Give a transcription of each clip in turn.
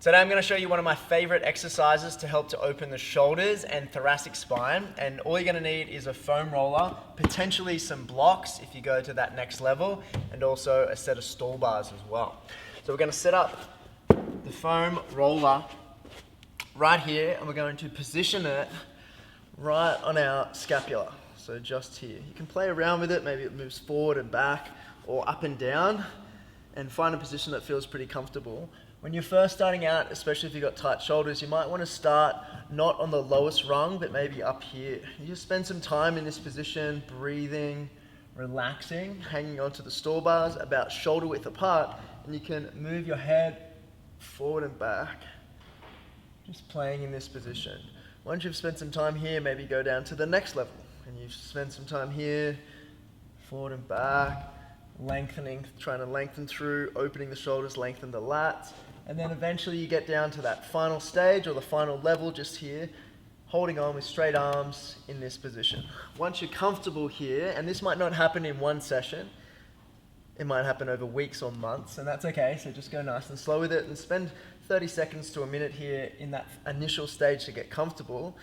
Today I'm going to show you one of my favorite exercises to help to open the shoulders and thoracic spine. And all you're going to need is a foam roller, potentially some blocks if you go to that next level, and also a set of stall bars as well. So we're going to set up the foam roller right here, and we're going to position it right on our scapula. So just here. You can play around with it, maybe it moves forward and back or up and down, and find a position that feels pretty comfortable. When you're first starting out, especially if you've got tight shoulders, you might want to start not on the lowest rung, but maybe up here. You just spend some time in this position, breathing, relaxing, hanging onto the stall bars about shoulder width apart, and you can move your head forward and back, just playing in this position. Once you've spent some time here, maybe go down to the next level, and you spend some time here, forward and back, lengthening, trying to lengthen through, opening the shoulders, lengthen the lats, and then eventually you get down to that final stage or the final level just here, holding on with straight arms in this position. Once you're comfortable here, and this might not happen in one session, it might happen over weeks or months, and that's okay, so just go nice and slow with it and spend 30 seconds to a minute here in that initial stage to get comfortable.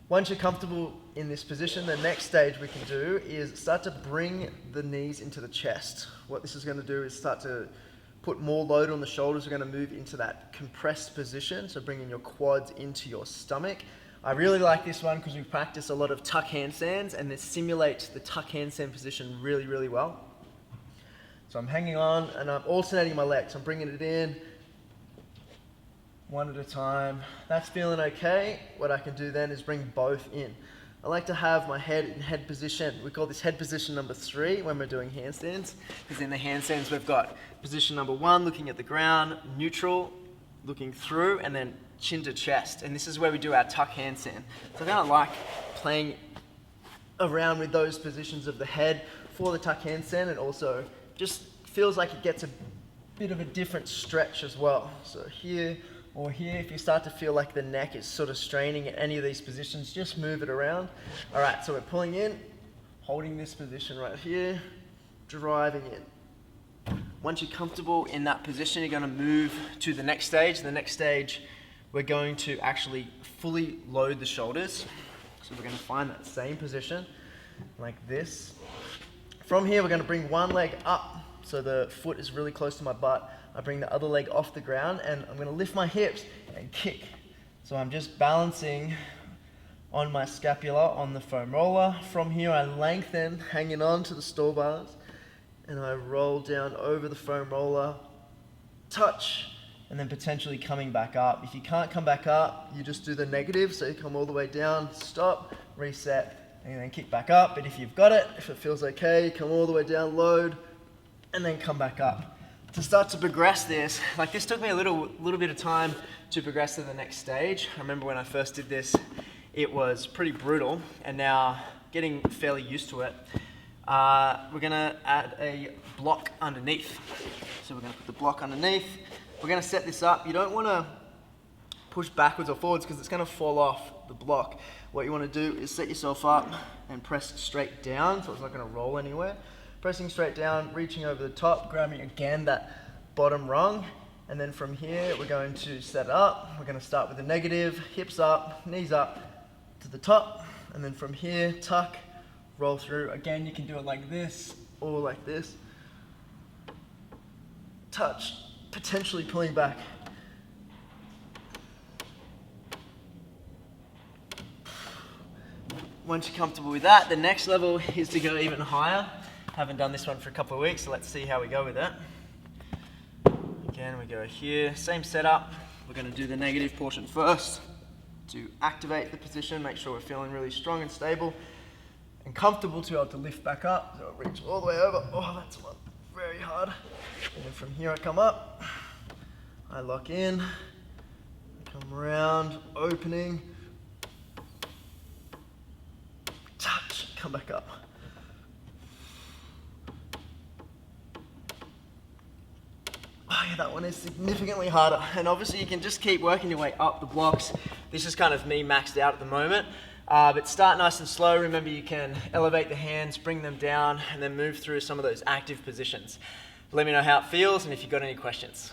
Once you're comfortable in this position, the next stage we can do is start to bring the knees into the chest. What this is going to do is start to put more load on the shoulders. We're going to move into that compressed position, so bringing your quads into your stomach. I really like this one because we practice a lot of tuck handstands, and this simulates the tuck handstand position really, really well. So I'm hanging on and I'm alternating my legs. I'm bringing it in one at a time. That's feeling okay. What I can do then is bring both in. I like to have my head in head position. We call this head position number 3 when we're doing handstands, because in the handstands we've got position number 1, looking at the ground, neutral, looking through, and then chin to chest. And this is where we do our tuck handstand. So I kind of like playing around with those positions of the head for the tuck handstand, and also just feels like it gets a bit of a different stretch as well. So here or here, if you start to feel like the neck is sort of straining at any of these positions, just move it around. All right, so we're pulling in, holding this position right here, driving in. Once you're comfortable in that position, you're going to move to the next stage. The next stage, we're going to actually fully load the shoulders. So we're going to find that same position like this. From here, we're going to bring one leg up so the foot is really close to my butt. I bring the other leg off the ground, and I'm going to lift my hips and kick. So I'm just balancing on my scapula on the foam roller. From here I lengthen, hanging on to the stall bars, and I roll down over the foam roller, touch, and then potentially coming back up. If you can't come back up, you just do the negative, so you come all the way down, stop, reset, and then kick back up. But if you've got it, if it feels okay, come all the way down, load, and then come back up. To start to progress this, like this took me a little bit of time to progress to the next stage. I remember when I first did this, it was pretty brutal, and now getting fairly used to it. We're gonna add a block underneath. So we're gonna put the block underneath. We're gonna set this up. You don't wanna push backwards or forwards because it's gonna fall off the block. What you wanna do is set yourself up and press straight down, so it's not gonna roll anywhere. Pressing straight down, reaching over the top, grabbing again that bottom rung, and then from here we're going to set it up. We're going to start with the negative, hips up, knees up to the top, and then from here, tuck, roll through. Again, you can do it like this or like this. Touch, potentially pulling back. Once you're comfortable with that, the next level is to go even higher. Haven't done this one for a couple of weeks, so let's see how we go with it. Again, we go here, same setup. We're going to do the negative portion first to activate the position, make sure we're feeling really strong and stable and comfortable to be able to lift back up. So I'll reach all the way over. Oh, that's one very hard. And then from here I come up, I lock in, come around, opening, touch, come back up. Oh yeah, that one is significantly harder, and obviously you can just keep working your way up the blocks. This is kind of me maxed out at the moment, but start nice and slow. Remember, you can elevate the hands, bring them down, and then move through some of those active positions. Let me know how it feels and if you've got any questions.